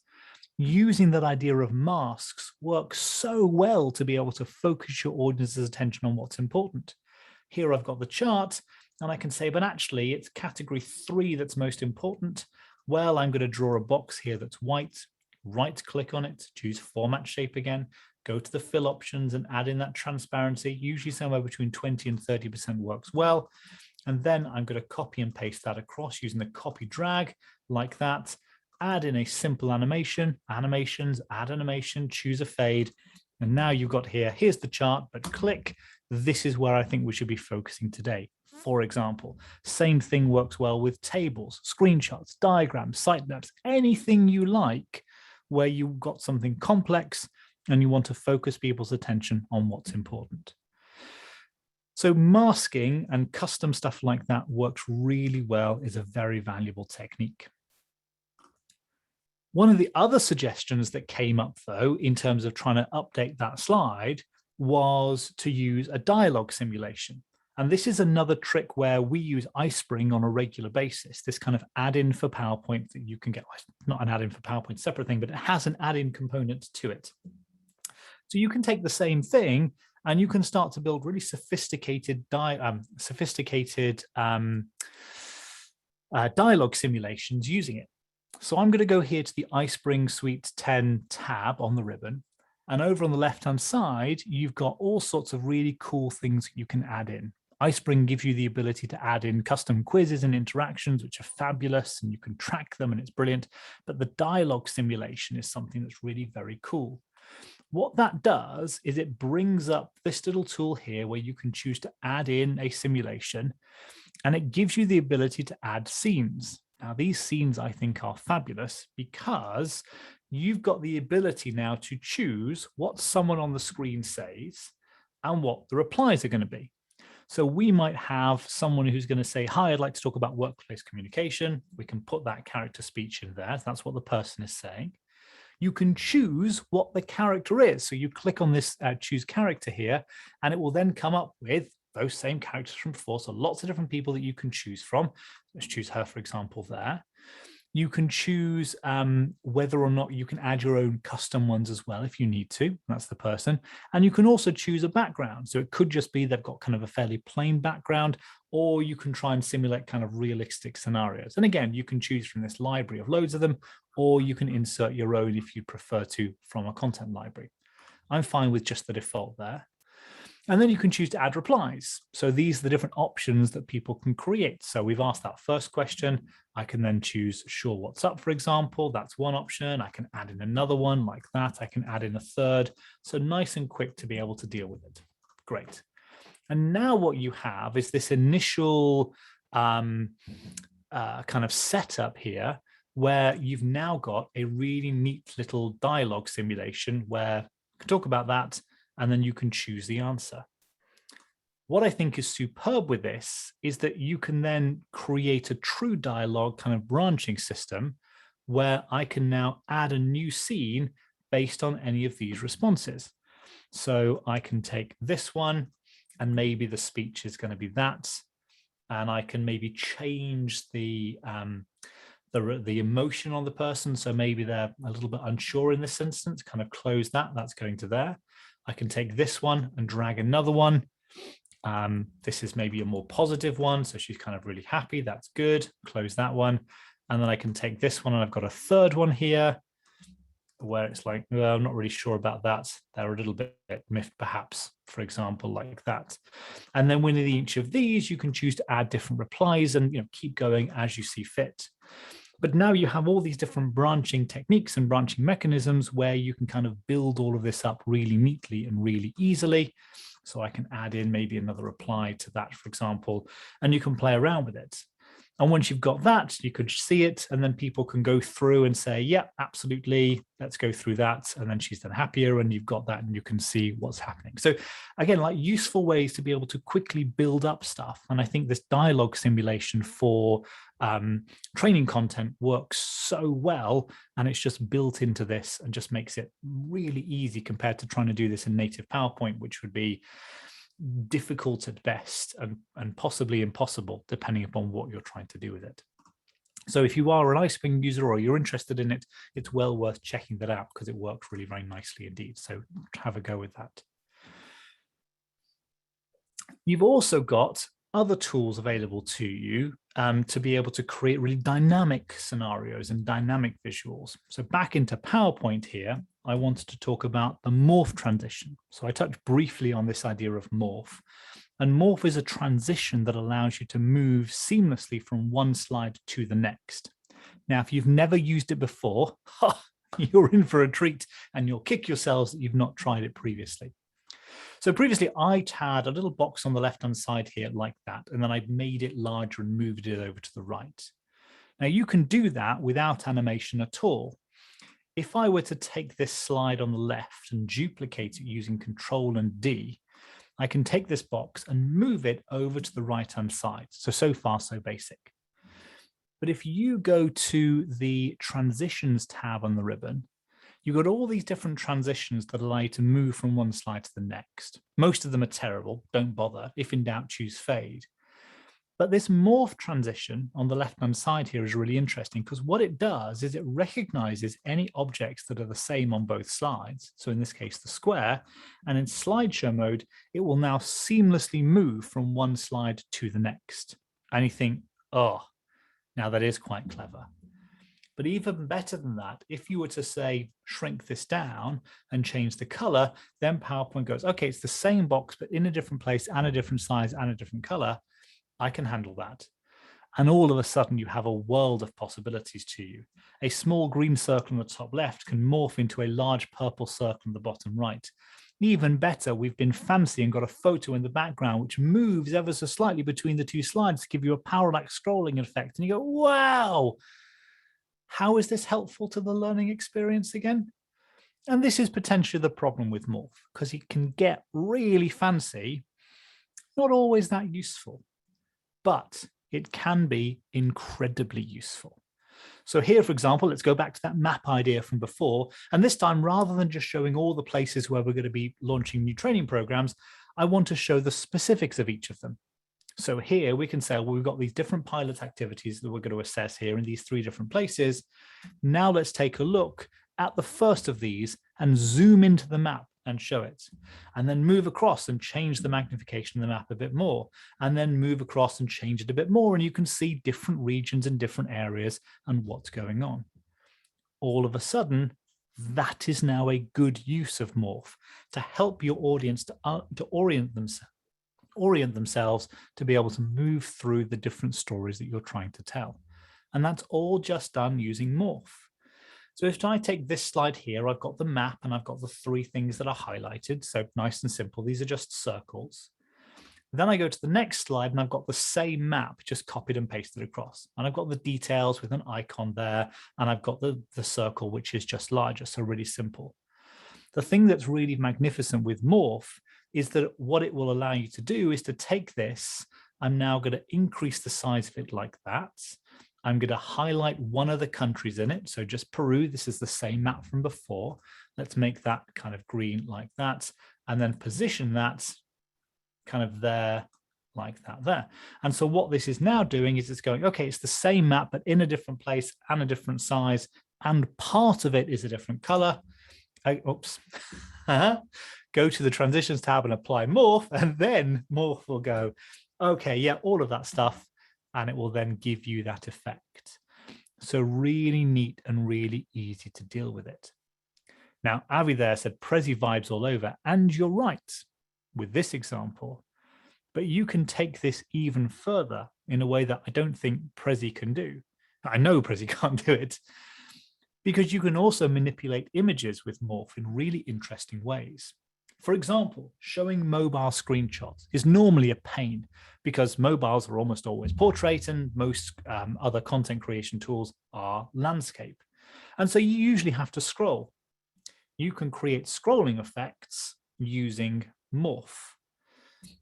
Using that idea of masks works so well to be able to focus your audience's attention on what's important. Here I've got the chart and I can say, but actually it's category 3 that's most important. Well, I'm going to draw a box here that's white, right click on it, choose format shape again, go to the fill options and add in that transparency, usually somewhere between 20 and 30% works well. And then I'm going to copy and paste that across using the copy drag like that, add in a simple animation, animations, add animation, choose a fade. And now you've got here, here's the chart, but click, this is where I think we should be focusing today. For example, same thing works well with tables, screenshots, diagrams, sitemaps, anything you like where you've got something complex and you want to focus people's attention on what's important. So masking and custom stuff like that works really well, is a very valuable technique. One of the other suggestions that came up, though, in terms of trying to update that slide was to use a dialogue simulation. And this is another trick where we use iSpring on a regular basis, this kind of add-in for PowerPoint that you can get, not an add-in for PowerPoint, separate thing, but it has an add-in component to it. So you can take the same thing and you can start to build really sophisticated dialogue simulations using it. So I'm going to go here to the iSpring Suite 10 tab on the ribbon. And over on the left-hand side, you've got all sorts of really cool things you can add in. iSpring gives you the ability to add in custom quizzes and interactions, which are fabulous, and you can track them, and it's brilliant. But the dialogue simulation is something that's really very cool. What that does is it brings up this little tool here where you can choose to add in a simulation, and it gives you the ability to add scenes. Now, these scenes, I think, are fabulous because you've got the ability now to choose what someone on the screen says and what the replies are going to be. So we might have someone who's going to say, hi, I'd like to talk about workplace communication. We can put that character speech in there. That's what the person is saying. You can choose what the character is. So you click on this choose character here, and it will then come up with those same characters from before. So lots of different people that you can choose from. Let's choose her, for example, there. You can choose whether or not you can add your own custom ones as well if you need to. That's the person. And you can also choose a background. So it could just be they've got kind of a fairly plain background, or you can try and simulate kind of realistic scenarios. And again, you can choose from this library of loads of them, or you can insert your own if you prefer to from a content library. I'm fine with just the default there. And then you can choose to add replies. So these are the different options that people can create. So we've asked that first question. I can then choose sure what's up, for example. That's one option. I can add in another one like that. I can add in a third. So nice and quick to be able to deal with it. Great. And now what you have is this initial kind of setup here where you've now got a really neat little dialogue simulation where you can talk about that, and then you can choose the answer. What I think is superb with this is that you can then create a true dialogue kind of branching system where I can now add a new scene based on any of these responses. So I can take this one, and maybe the speech is going to be that, and I can maybe change the emotion on the person. So maybe they're a little bit unsure in this instance, kind of close that, that's going to there. I can take this one and drag another one. This is maybe a more positive one. So she's kind of really happy. That's good. Close that one. And then I can take this one, and I've got a third one here where it's like, well, I'm not really sure about that. They're a little bit miffed, perhaps, for example, like that. And then within each of these, you can choose to add different replies and keep going as you see fit. But now you have all these different branching techniques and branching mechanisms where you can kind of build all of this up really neatly and really easily. So I can add in maybe another reply to that, for example, and you can play around with it. And once you've got that, you could see it, and then people can go through and say, yeah, absolutely, let's go through that. And then she's then happier, and you've got that, and you can see what's happening. So again, like useful ways to be able to quickly build up stuff. And I think this dialogue simulation for training content works so well, and it's just built into this and just makes it really easy compared to trying to do this in native PowerPoint, which would be difficult at best and possibly impossible depending upon what you're trying to do with it. So if you are an iSpring user or you're interested in it, it's well worth checking that out because it works really very nicely indeed. So have a go with that. You've also got other tools available to you to be able to create really dynamic scenarios and dynamic visuals. So back into PowerPoint here, I wanted to talk about the Morph transition. So I touched briefly on this idea of Morph. And Morph is a transition that allows you to move seamlessly from one slide to the next. Now, if you've never used it before, you're in for a treat, and you'll kick yourselves that you've not tried it previously. So previously, I had a little box on the left-hand side here like that, and then I made it larger and moved it over to the right. Now, you can do that without animation at all. If I were to take this slide on the left and duplicate it using Control and D, I can take this box and move it over to the right-hand side. So far, so basic. But if you go to the transitions tab on the ribbon, you've got all these different transitions that allow you to move from one slide to the next. Most of them are terrible. Don't bother. If in doubt, choose fade. But this morph transition on the left-hand side here is really interesting because what it does is it recognizes any objects that are the same on both slides. So in this case, the square, and in slideshow mode, it will now seamlessly move from one slide to the next. And you think, oh, now that is quite clever. But even better than that, if you were to say, shrink this down and change the color, then PowerPoint goes, okay, it's the same box, but in a different place and a different size and a different color. I can handle that. And all of a sudden you have a world of possibilities to you. A small green circle on the top left can morph into a large purple circle on the bottom right. Even better, we've been fancy and got a photo in the background which moves ever so slightly between the two slides to give you a parallax scrolling effect. And you go, wow, how is this helpful to the learning experience again? And this is potentially the problem with Morph, because it can get really fancy, not always that useful. But it can be incredibly useful. So here, for example, let's go back to that map idea from before. And this time, rather than just showing all the places where we're going to be launching new training programs, I want to show the specifics of each of them. So here we can say, well, we've got these different pilot activities that we're going to assess here in these 3 different places. Now let's take a look at the first of these and zoom into the map and show it, and then move across and change the magnification of the map a bit more, and then move across and change it a bit more. And you can see different regions and different areas and what's going on. All of a sudden, that is now a good use of Morph to help your audience to orient themselves to be able to move through the different stories that you're trying to tell. And that's all just done using Morph. So if I take this slide here, I've got the map and I've got the 3 things that are highlighted. So nice and simple. These are just circles. Then I go to the next slide and I've got the same map, just copied and pasted across. And I've got the details with an icon there. And I've got the circle, which is just larger. So really simple. The thing that's really magnificent with Morph is that what it will allow you to do is to take this. I'm now going to increase the size of it like that. I'm going to highlight one of the countries in it. So just Peru, this is the same map from before. Let's make that kind of green like that, and then position that kind of there, like that there. And so what this is now doing is it's going, okay, it's the same map, but in a different place and a different size, and part of it is a different color. Oops. Go to the transitions tab and apply Morph, and then Morph will go, okay, yeah, all of that stuff. And it will then give you that effect. So really neat and really easy to deal with it. Now, Avi there said Prezi vibes all over, and you're right with this example, but you can take this even further in a way that I don't think Prezi can do. I know Prezi can't do it, because you can also manipulate images with Morph in really interesting ways. For example, showing mobile screenshots is normally a pain because mobiles are almost always portrait and most other content creation tools are landscape. And so you usually have to scroll. You can create scrolling effects using Morph.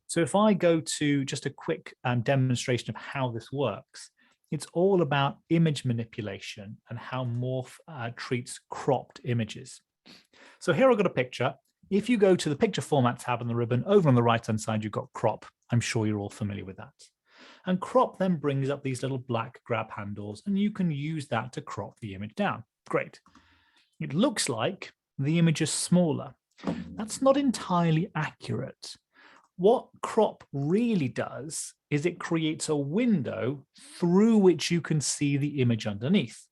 So if I go to just a quick demonstration of how this works, it's all about image manipulation and how Morph treats cropped images. So here I've got a picture. If you go to the picture format tab on the ribbon, over on the right-hand side, you've got crop. I'm sure you're all familiar with that. And crop then brings up these little black grab handles, and you can use that to crop the image down. Great. It looks like the image is smaller. That's not entirely accurate. What crop really does is it creates a window through which you can see the image underneath.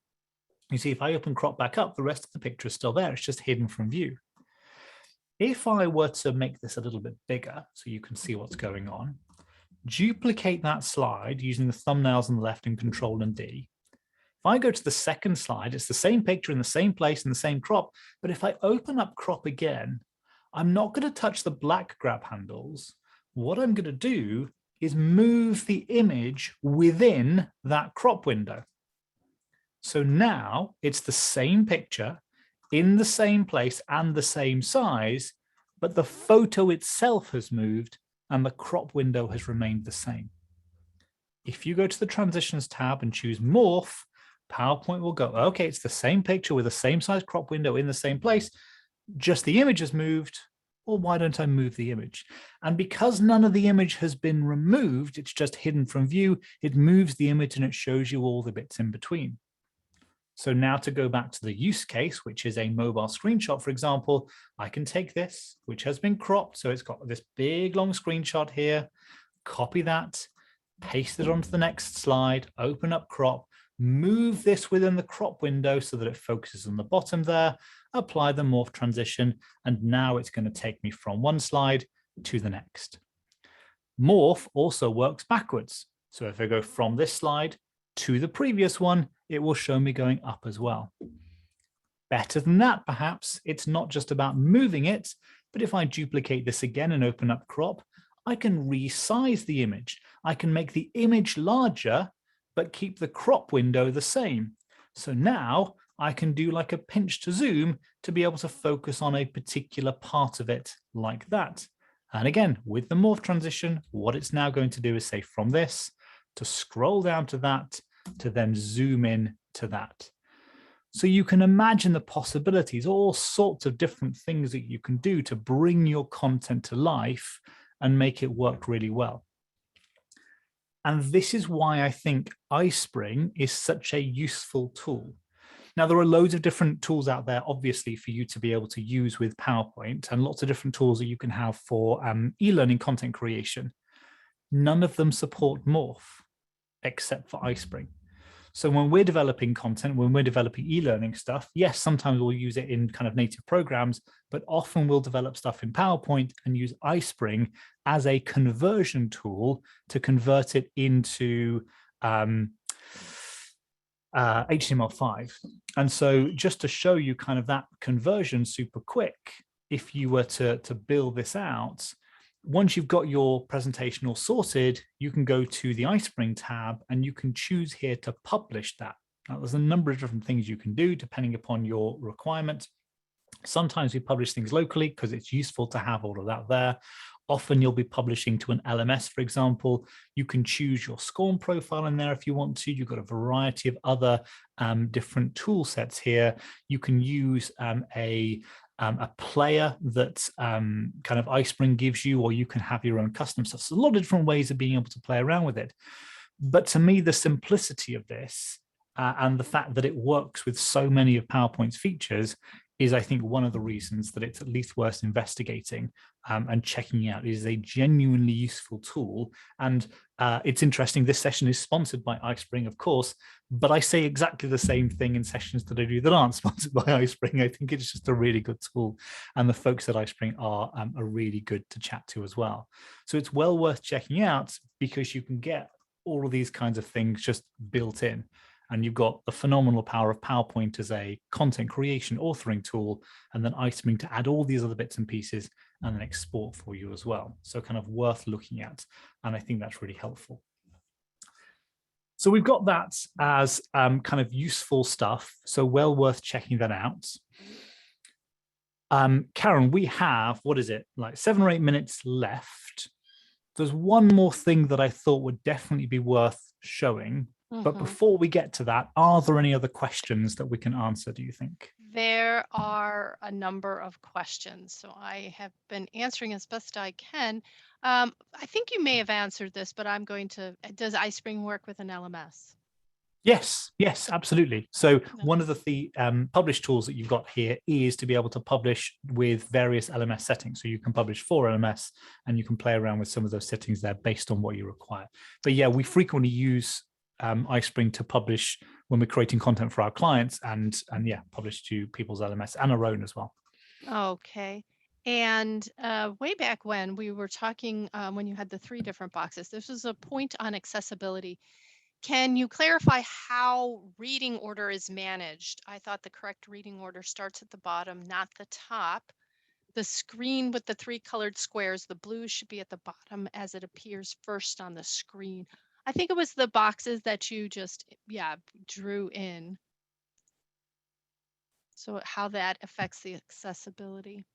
You see, if I open crop back up, the rest of the picture is still there. It's just hidden from view. If I were to make this a little bit bigger so you can see what's going on, duplicate that slide using the thumbnails on the left and Control and D. If I go to the second slide, it's the same picture in the same place in the same crop, but if I open up crop again, I'm not going to touch the black grab handles. What I'm going to do is move the image within that crop window. So now it's the same picture in the same place and the same size, but the photo itself has moved and the crop window has remained the same. If you go to the Transitions tab and choose Morph, PowerPoint will go, okay, it's the same picture with the same size crop window in the same place, just the image has moved, or why don't I move the image? And because none of the image has been removed, it's just hidden from view, it moves the image and it shows you all the bits in between. So now to go back to the use case, which is a mobile screenshot, for example, I can take this, which has been cropped. So it's got this big long screenshot here, copy that, paste it onto the next slide, open up crop, move this within the crop window so that it focuses on the bottom there, apply the morph transition, and now it's going to take me from one slide to the next. Morph also works backwards. So if I go from this slide to the previous one, it will show me going up as well. Better than that, perhaps, it's not just about moving it, but if I duplicate this again and open up crop, I can resize the image. I can make the image larger, but keep the crop window the same. So now I can do like a pinch to zoom to be able to focus on a particular part of it like that. And again, with the morph transition, what it's now going to do is say from this to scroll down to that, to then zoom in to that. So you can imagine the possibilities, all sorts of different things that you can do to bring your content to life and make it work really well. And this is why I think iSpring is such a useful tool. Now, there are loads of different tools out there, obviously, for you to be able to use with PowerPoint, and lots of different tools that you can have for e-learning content creation. None of them support Morph, except for iSpring. So when we're developing content, when we're developing e-learning stuff, yes, sometimes we'll use it in kind of native programs, but often we'll develop stuff in PowerPoint and use iSpring as a conversion tool to convert it into HTML5. And so just to show you kind of that conversion super quick, if you were to build this out, once you've got your presentation all sorted, you can go to the iSpring tab and you can choose here to publish that. Now, there's a number of different things you can do depending upon your requirement. Sometimes we publish things locally because it's useful to have all of that there. Often you'll be publishing to an LMS, for example. You can choose your SCORM profile in there if you want to. You've got a variety of other different tool sets here. You can use a player that kind of iSpring gives you, or you can have your own custom stuff. So a lot of different ways of being able to play around with it. But to me, the simplicity of this and the fact that it works with so many of PowerPoint's features is, I think, one of the reasons that it's at least worth investigating and checking out. It is a genuinely useful tool. And it's interesting, this session is sponsored by iSpring, of course, but I say exactly the same thing in sessions that I do that aren't sponsored by iSpring. I think it's just a really good tool. And the folks at iSpring are really good to chat to as well. So it's well worth checking out because you can get all of these kinds of things just built in. And you've got the phenomenal power of PowerPoint as a content creation authoring tool, and then iSpring to add all these other bits and pieces and then export for you as well. So kind of worth looking at. And I think that's really helpful. So we've got that as kind of useful stuff. So well worth checking that out. Karen, we have, what is it, like 7 or 8 minutes left. There's one more thing that I thought would definitely be worth showing. But before we get to that, are there any other questions that we can answer, do you think? There are a number of questions, so I have been answering as best I can. I think you may have answered this, but I'm going to, does iSpring work with an LMS? Yes, absolutely. So one of the published tools that you've got here is to be able to publish with various LMS settings. So you can publish for LMS and you can play around with some of those settings there based on what you require. But yeah, we frequently use iSpring to publish when we're creating content for our clients and yeah, publish to people's LMS and our own as well. Okay. And way back when we were talking, when you had the 3 different boxes, this was a point on accessibility. Can you clarify how reading order is managed? I thought the correct reading order starts at the bottom, not the top. The screen with the 3 colored squares, the blue should be at the bottom as it appears first on the screen. I think it was the boxes that you just, drew in. So how that affects the accessibility.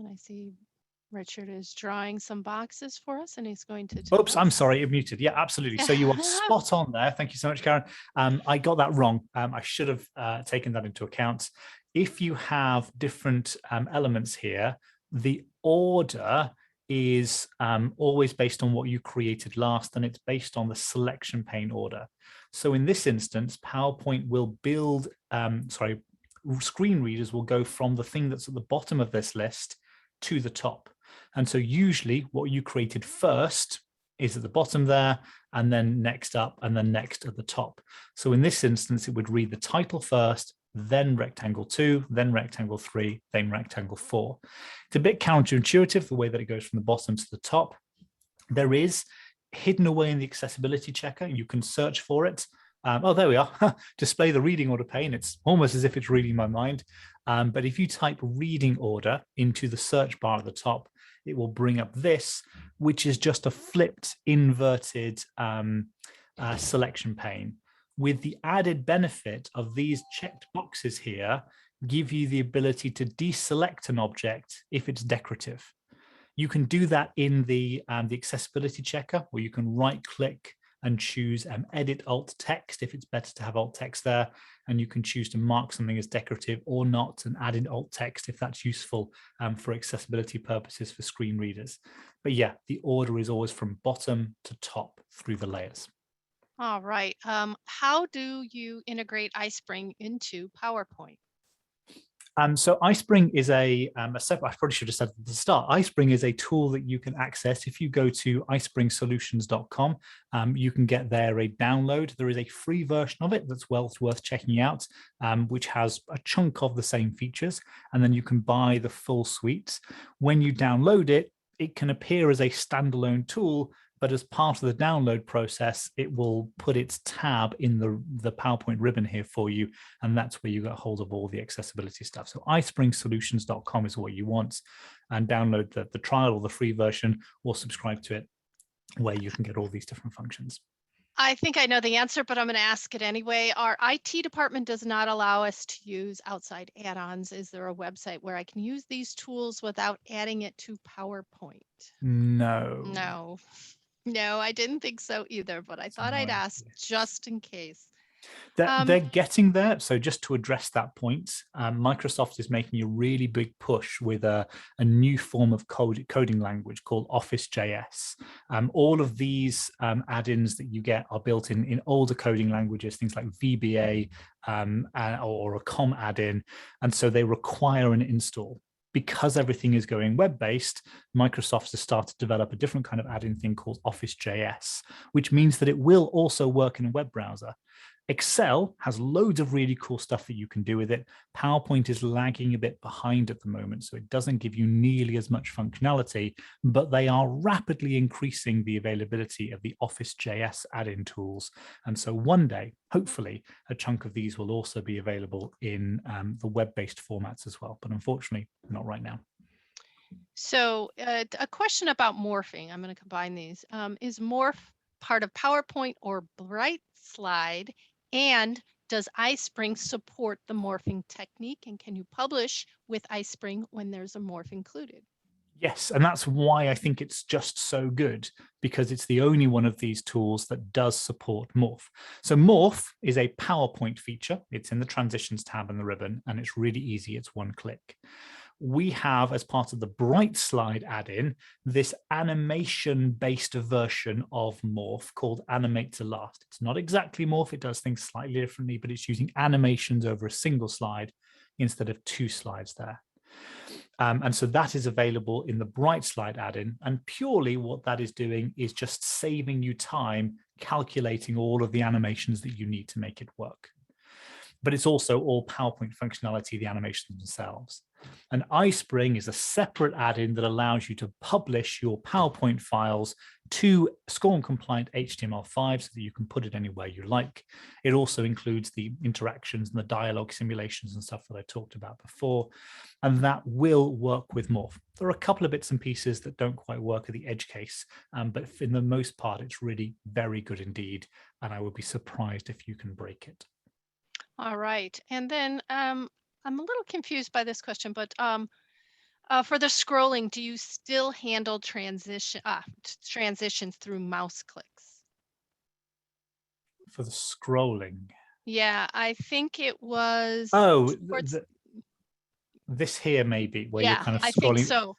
And I see Richard is drawing some boxes for us, and he's going to tell Oops, I'm us. sorry, it muted. Yeah, absolutely. So you are spot on there. Thank you so much, Karen. I got that wrong. I should have taken that into account. If you have different elements here, the order is always based on what you created last, and it's based on the selection pane order. So in this instance, PowerPoint will build, screen readers will go from the thing that's at the bottom of this list to the top. And so usually what you created first is at the bottom there, and then next up, and then next at the top. So in this instance, it would read the title first, then rectangle 2, then rectangle 3, then rectangle 4. It's a bit counterintuitive, the way that it goes from the bottom to the top. There is hidden away in the accessibility checker. You can search for it. Oh, there we are. Display the reading order pane. It's almost as if it's reading my mind. But if you type reading order into the search bar at the top, it will bring up this, which is just a flipped, inverted selection pane, with the added benefit of these checked boxes here give you the ability to deselect an object if it's decorative. You can do that in the accessibility checker, where you can right-click and choose edit alt text if it's better to have alt text there, and you can choose to mark something as decorative or not and add in alt text if that's useful for accessibility purposes for screen readers. But yeah, the order is always from bottom to top through the layers. All right. How do you integrate iSpring into PowerPoint? So iSpring is a separate, I probably should have said at the start, iSpring is a tool that you can access. If you go to iSpringSolutions.com, you can get there a download. There is a free version of it that's well worth checking out, which has a chunk of the same features, and then you can buy the full suite. When you download it, it can appear as a standalone tool, but as part of the download process, it will put its tab in the PowerPoint ribbon here for you, and that's where you get hold of all the accessibility stuff. So iSpringSolutions.com is what you want, and download the trial or the free version, or subscribe to it, where you can get all these different functions. I think I know the answer, but I'm going to ask it anyway. Our IT department does not allow us to use outside add-ons. Is there a website where I can use these tools without adding it to PowerPoint? No. No, I didn't think so either, but I thought I'd ask just in case. They're getting there. So just to address that point, Microsoft is making a really big push with a new form of coding language called Office.js. All of these add-ins that you get are built in older coding languages, things like VBA or a COM add-in. And so they require an install. Because everything is going web-based, Microsoft has started to develop a different kind of add-in thing called Office.js, which means that it will also work in a web browser. Excel has loads of really cool stuff that you can do with it. PowerPoint is lagging a bit behind at the moment, so it doesn't give you nearly as much functionality, but they are rapidly increasing the availability of the Office.js add-in tools. And so one day, hopefully, a chunk of these will also be available in the web-based formats as well. But unfortunately, not right now. So a question about morphing. I'm going to combine these. Is Morph part of PowerPoint or BrightSlide? And does iSpring support the morphing technique? And can you publish with iSpring when there's a morph included? Yes, and that's why I think it's just so good, because it's the only one of these tools that does support Morph. So Morph is a PowerPoint feature. It's in the Transitions tab in the ribbon, and it's really easy. It's one click. We have, as part of the BrightSlide add-in, this animation-based version of Morph called Animate to Last. It's not exactly Morph. It does things slightly differently, but it's using animations over a single slide instead of 2 slides there. And so that is available in the BrightSlide add-in. And purely what that is doing is just saving you time calculating all of the animations that you need to make it work. But it's also all PowerPoint functionality, the animations themselves. And iSpring is a separate add-in that allows you to publish your PowerPoint files to SCORM-compliant HTML5 so that you can put it anywhere you like. It also includes the interactions and the dialogue simulations and stuff that I talked about before, and that will work with Morph. There are a couple of bits and pieces that don't quite work at the edge case, but for the most part, it's really very good indeed, and I would be surprised if you can break it. All right. And then I'm a little confused by this question, but For the scrolling, do you still handle transitions through mouse clicks? For the scrolling. Yeah, I think it was Oh, towards, this here maybe where you're yeah, kind of I think scrolling. so.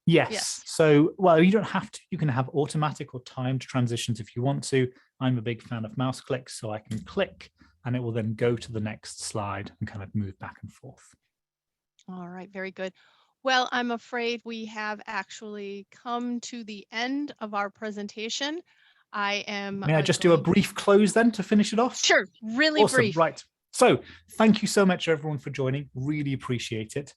Yes. Yes. So, well, you don't have to. You can have automatic or timed transitions if you want to. I'm a big fan of mouse clicks, so I can click and it will then go to the next slide and kind of move back and forth. All right, very good. Well, I'm afraid we have actually come to the end of our presentation. I am May I just do a going. brief close then to finish it off? Sure, really Awesome. brief. Right. So thank you so much, everyone, for joining. Really appreciate it.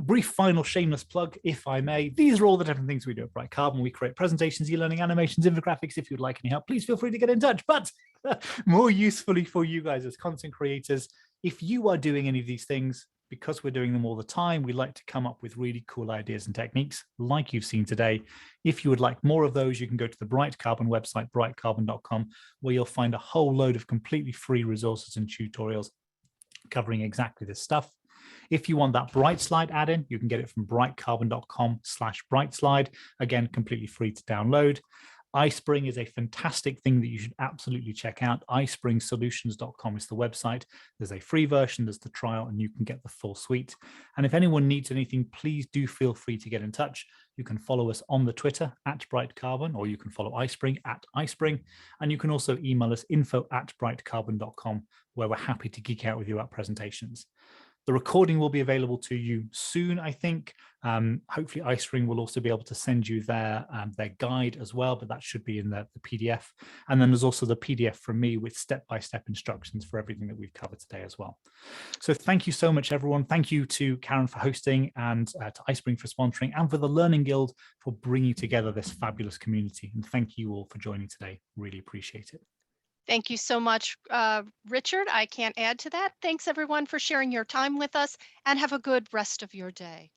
Brief final shameless plug, if I may. These are all the different things we do at Bright Carbon. We create presentations, e-learning, animations, infographics. If you'd like any help, please feel free to get in touch. But more usefully for you guys as content creators, if you are doing any of these things, because we're doing them all the time, we like to come up with really cool ideas and techniques like you've seen today. If you would like more of those, you can go to the Bright Carbon website, brightcarbon.com, where you'll find a whole load of completely free resources and tutorials covering exactly this stuff. If you want that BrightSlide add-in, you can get it from brightcarbon.com/BrightSlide. Again, completely free to download. iSpring is a fantastic thing that you should absolutely check out. iSpringSolutions.com is the website. There's a free version, there's the trial, and you can get the full suite. And if anyone needs anything, please do feel free to get in touch. You can follow us on the Twitter @BrightCarbon, or you can follow iSpring @iSpring. And you can also email us info@brightcarbon.com, where we're happy to geek out with you about presentations. The recording will be available to you soon, I think. Hopefully iSpring will also be able to send you their guide as well, but that should be in the PDF. And then there's also the PDF from me with step-by-step instructions for everything that we've covered today as well. So thank you so much, everyone. Thank you to Karen for hosting, and to iSpring for sponsoring, and for the Learning Guild for bringing together this fabulous community. And thank you all for joining today. Really appreciate it. Thank you so much, Richard. I can't add to that. Thanks everyone for sharing your time with us, and have a good rest of your day.